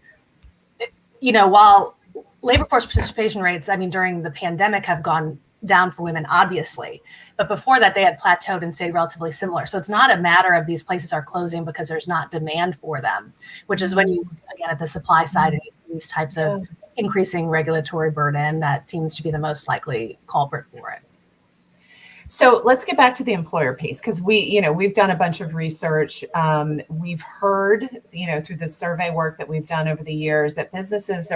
while labor force participation rates, during the pandemic have gone down for women, obviously, but before that they had plateaued and stayed relatively similar. So it's not a matter of these places are closing because there's not demand for them, which is when you look again at the supply side and these types of increasing regulatory burden, that seems to be the most likely culprit for it. So let's get back to the employer piece, because we've done a bunch of research. We've heard, through the survey work that we've done over the years, that businesses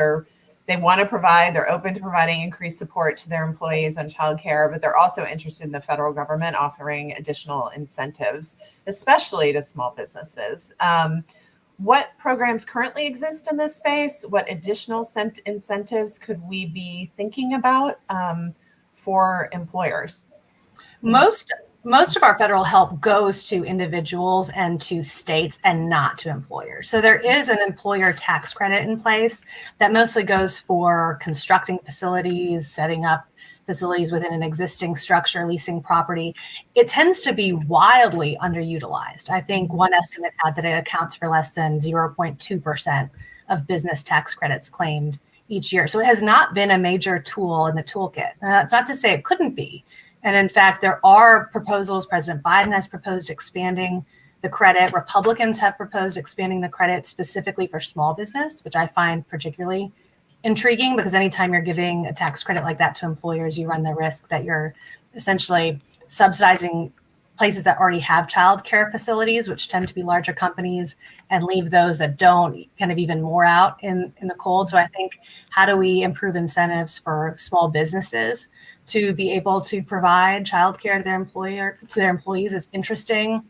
they want to provide, they're open to providing increased support to their employees on childcare, but they're also interested in the federal government offering additional incentives, especially to small businesses. What programs currently exist in this space? What additional incentives could we be thinking about for employers? Most of our federal help goes to individuals and to states and not to employers. So there is an employer tax credit in place that mostly goes for constructing facilities, setting up facilities within an existing structure, leasing property, it tends to be wildly underutilized. I think one estimate had that it accounts for less than 0.2% of business tax credits claimed each year. So it has not been a major tool in the toolkit. That's not to say it couldn't be. And in fact, there are proposals. President Biden has proposed expanding the credit. Republicans have proposed expanding the credit specifically for small business, which I find particularly intriguing, because anytime you're giving a tax credit like that to employers, you run the risk that you're essentially subsidizing places that already have childcare facilities, which tend to be larger companies, and leave those that don't kind of even more out in the cold. So I think, how do we improve incentives for small businesses to be able to provide childcare to their employees is interesting.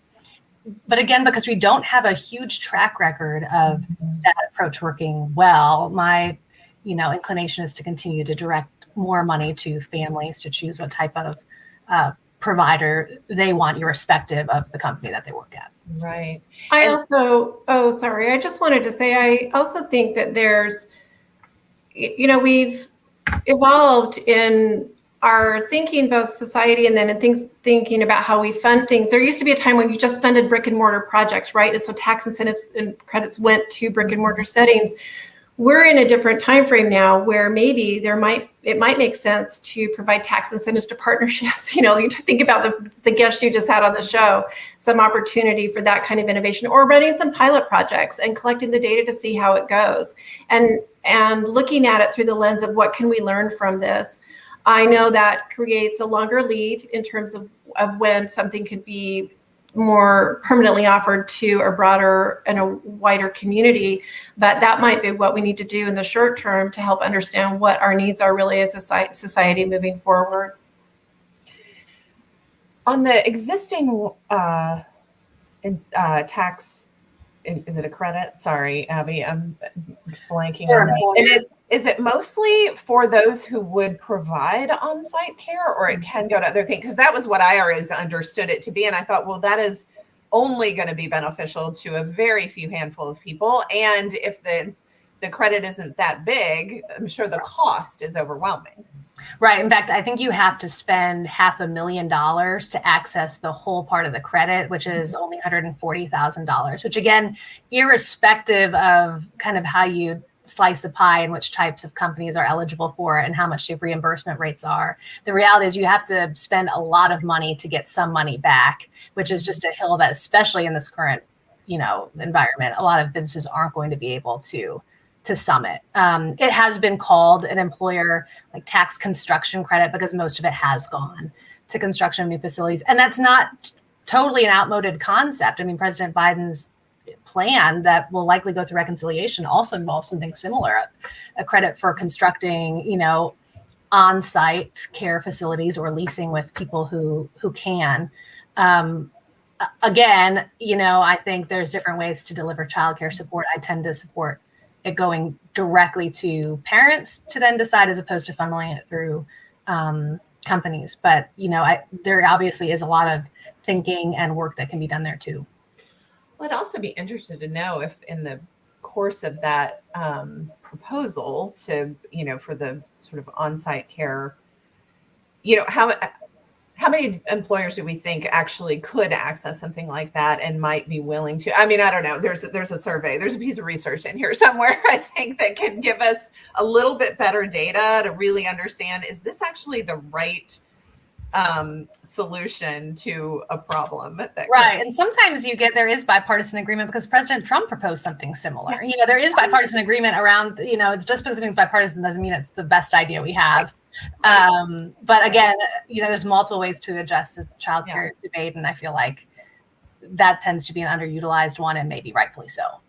But again, because we don't have a huge track record of that approach working well, my inclination is to continue to direct more money to families to choose what type of provider they want, irrespective of the company that they work at. Right. I just wanted to say, I also think that there's, we've evolved in our thinking, both society and then in thinking about how we fund things. There used to be a time when you just funded brick and mortar projects, right? And so tax incentives and credits went to brick and mortar settings. We're in a different time frame now, where maybe it might make sense to provide tax incentives to partnerships. You think about the guests you just had on the show, some opportunity for that kind of innovation, or running some pilot projects and collecting the data to see how it goes, and looking at it through the lens of what can we learn from this. I know that creates a longer lead in terms of when something could be more permanently offered to a broader and a wider community, but that might be what we need to do in the short term to help understand what our needs are really as a society moving forward. On the existing tax, is it a credit? Sorry, Abby, I'm blanking on that. And is it mostly for those who would provide on-site care, or it can go to other things? Because that was what I always understood it to be. And I thought, well, that is only going to be beneficial to a very few handful of people. And if the credit isn't that big, I'm sure the cost is overwhelming. Right. In fact, I think you have to spend $500,000 to access the whole part of the credit, which is only $140,000, which, again, irrespective of kind of how you slice the pie and which types of companies are eligible for it and how much the reimbursement rates are. The reality is you have to spend a lot of money to get some money back, which is just a hill that, especially in this current, environment, a lot of businesses aren't going to be able to summit. It has been called an employer like tax construction credit, because most of it has gone to construction of new facilities. And that's not totally an outmoded concept. I mean, President Biden's plan that will likely go through reconciliation also involves something similar, a credit for constructing, on-site care facilities or leasing with people who can. Again, I think there's different ways to deliver childcare support. I tend to support it going directly to parents to then decide, as opposed to funneling it through companies. But, there obviously is a lot of thinking and work that can be done there too. Well, I'd also be interested to know if in the course of that proposal to, for the sort of on-site care, how many employers do we think actually could access something like that and might be willing to? I mean, I don't know. There's a survey. There's a piece of research in here somewhere, I think, that can give us a little bit better data to really understand, is this actually the right solution to a problem? Right. And sometimes there is bipartisan agreement, because President Trump proposed something similar. There is bipartisan agreement around, it's just because something's bipartisan doesn't mean it's the best idea we have. But again, there's multiple ways to address the childcare debate. And I feel like that tends to be an underutilized one, and maybe rightfully so.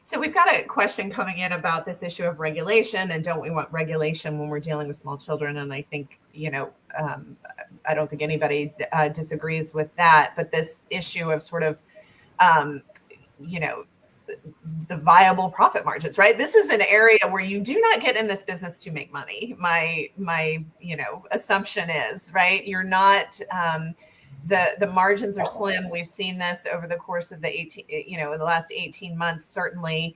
So we've got a question coming in about this issue of regulation, and don't we want regulation when we're dealing with small children? And I think, I don't think anybody disagrees with that, but this issue of sort of, the viable profit margins, right? This is an area where you do not get in this business to make money. My assumption is, right? You're not, the margins are slim. We've seen this over the course of the last 18 months, certainly.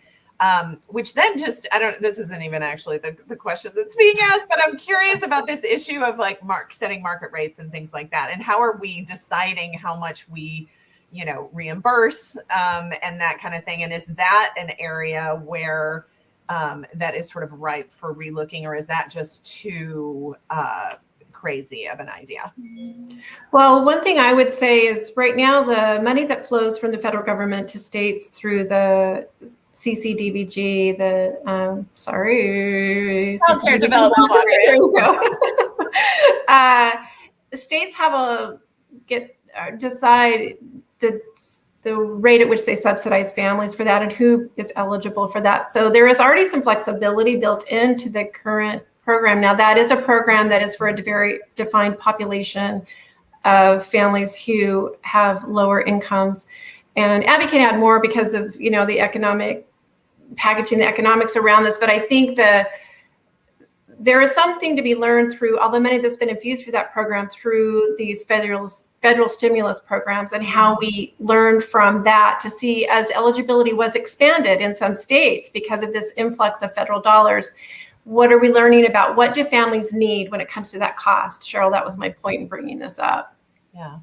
Which then just, this isn't even actually the question that's being asked, but I'm curious about this issue of like setting market rates and things like that. And how are we deciding how much we, reimburse and that kind of thing? And is that an area where that is sort of ripe for relooking, or is that just too crazy of an idea? Well, one thing I would say is right now the money that flows from the federal government to states through the CCDBG, Childcare Development Block Grant. There you go. The states have decide the rate at which they subsidize families for that and who is eligible for that. So there is already some flexibility built into the current program. Now that is a program that is for a very defined population of families who have lower incomes. And Abby can add more because of, the economic packaging, the economics around this. But I think there is something to be learned through all the money that's been infused for that program through these federal stimulus programs, and how we learned from that to see, as eligibility was expanded in some states because of this influx of federal dollars, what are we learning about what do families need when it comes to that cost? Cheryl, that was my point in bringing this up. Yeah.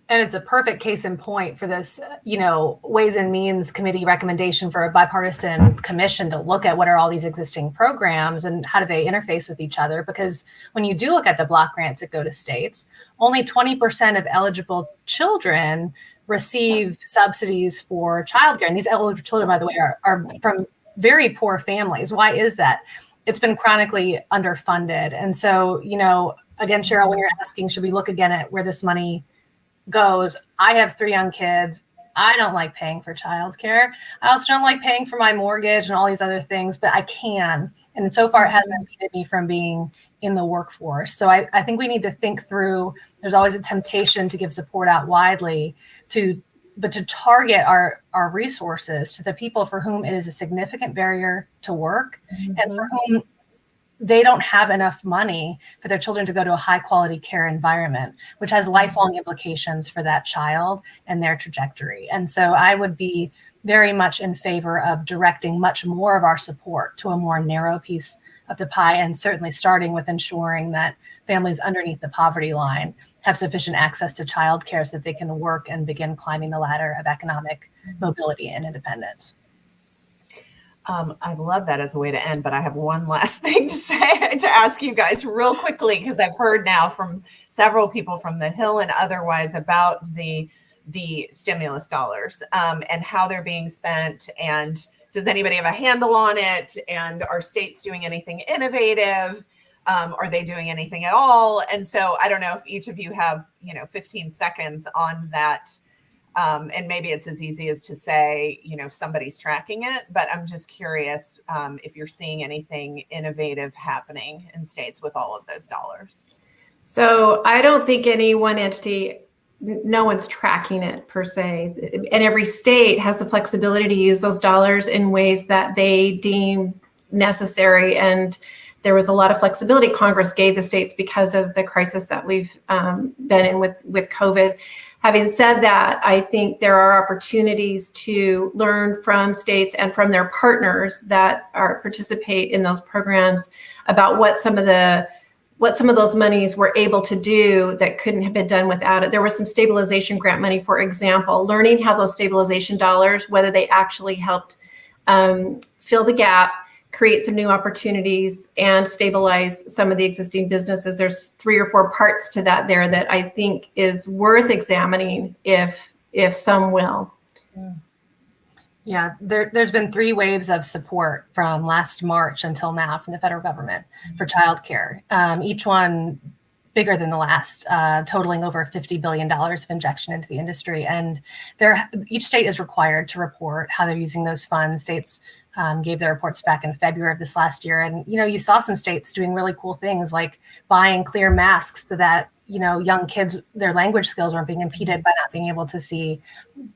And it's a perfect case in point for this, Ways and Means Committee recommendation for a bipartisan commission to look at what are all these existing programs and how do they interface with each other. Because when you do look at the block grants that go to states, only 20% of eligible children receive subsidies for childcare. And these eligible children, by the way, are from very poor families. Why is that? It's been chronically underfunded. And so, again, Cheryl, when you're asking, should we look again at where this money goes? I have 3 young kids. I don't like paying for childcare. I also don't like paying for my mortgage and all these other things, but I can. And so far, it hasn't impeded me from being in the workforce. So I think we need to think through, there's always a temptation to give support out widely, but to target our resources to the people for whom it is a significant barrier to work, and for whom they don't have enough money for their children to go to a high quality care environment, which has lifelong implications for that child and their trajectory. And so I would be very much in favor of directing much more of our support to a more narrow piece of the pie, and certainly starting with ensuring that families underneath the poverty line have sufficient access to childcare so that they can work and begin climbing the ladder of economic mobility and independence. I love that as a way to end, but I have one last thing to say, to ask you guys real quickly, because I've heard now from several people from the Hill and otherwise about the stimulus dollars and how they're being spent. And does anybody have a handle on it? And are states doing anything innovative? Are they doing anything at all? And so I don't know if each of you have, 15 seconds on that. And maybe it's as easy as to say, somebody's tracking it, but I'm just curious if you're seeing anything innovative happening in states with all of those dollars. So I don't think any one entity, no one's tracking it per se. And every state has the flexibility to use those dollars in ways that they deem necessary. And there was a lot of flexibility Congress gave the states because of the crisis that we've been in with COVID. Having said that, I think there are opportunities to learn from states and from their partners that participate in those programs about what some of those monies were able to do that couldn't have been done without it. There was some stabilization grant money, for example, learning how those stabilization dollars, whether they actually helped fill the gap, create some new opportunities, and stabilize some of the existing businesses. There's 3 or 4 parts to that there that I think is worth examining if some will. Yeah, there's been 3 waves of support from last March until now from the federal government for childcare, each one bigger than the last, totaling over $50 billion of injection into the industry. And each state is required to report how they're using those funds. States gave their reports back in February of this last year. And, you saw some states doing really cool things like buying clear masks so that, young kids, their language skills weren't being impeded by not being able to see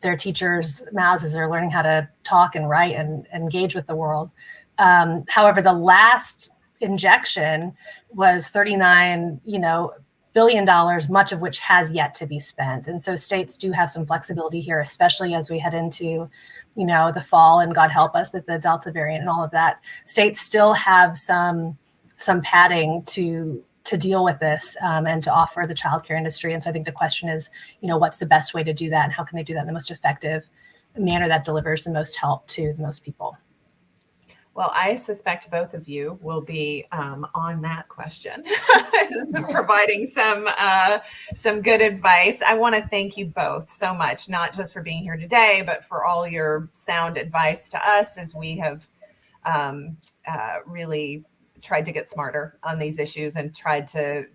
their teachers' mouths as they're learning how to talk and write and engage with the world. However, the last injection was 39, billion, much of which has yet to be spent. And so states do have some flexibility here, especially as we head into, the fall, and God help us with the Delta variant and all of that. States still have some padding to deal with this and to offer the childcare industry. And so I think the question is, what's the best way to do that, and how can they do that in the most effective manner that delivers the most help to the most people? Well, I suspect both of you will be on that question, providing some good advice. I want to thank you both so much, not just for being here today, but for all your sound advice to us as we have really tried to get smarter on these issues and tried to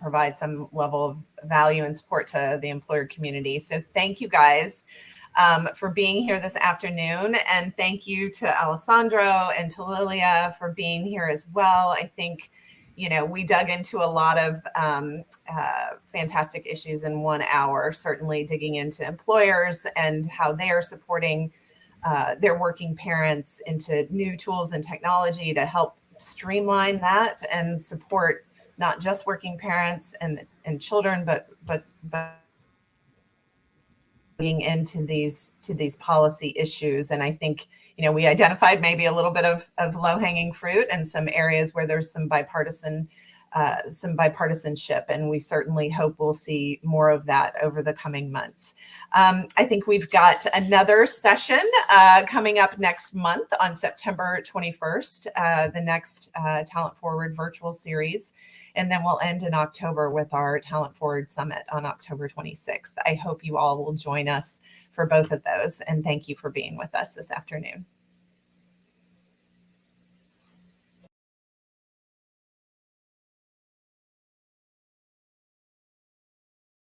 provide some level of value and support to the employer community. So thank you guys for being here this afternoon. And thank you to Alessandro and to Lilia for being here as well. I think, we dug into a lot of fantastic issues in 1 hour, certainly digging into employers and how they are supporting their working parents, into new tools and technology to help streamline that and support not just working parents and children, but into these policy issues. And I think, we identified maybe a little bit of low-hanging fruit and some areas where there's some bipartisanship, and we certainly hope we'll see more of that over the coming months. I think we've got another session coming up next month on September 21st, the next Talent Forward virtual series. And then we'll end in October with our Talent Forward Summit on October 26th. I hope you all will join us for both of those. And thank you for being with us this afternoon.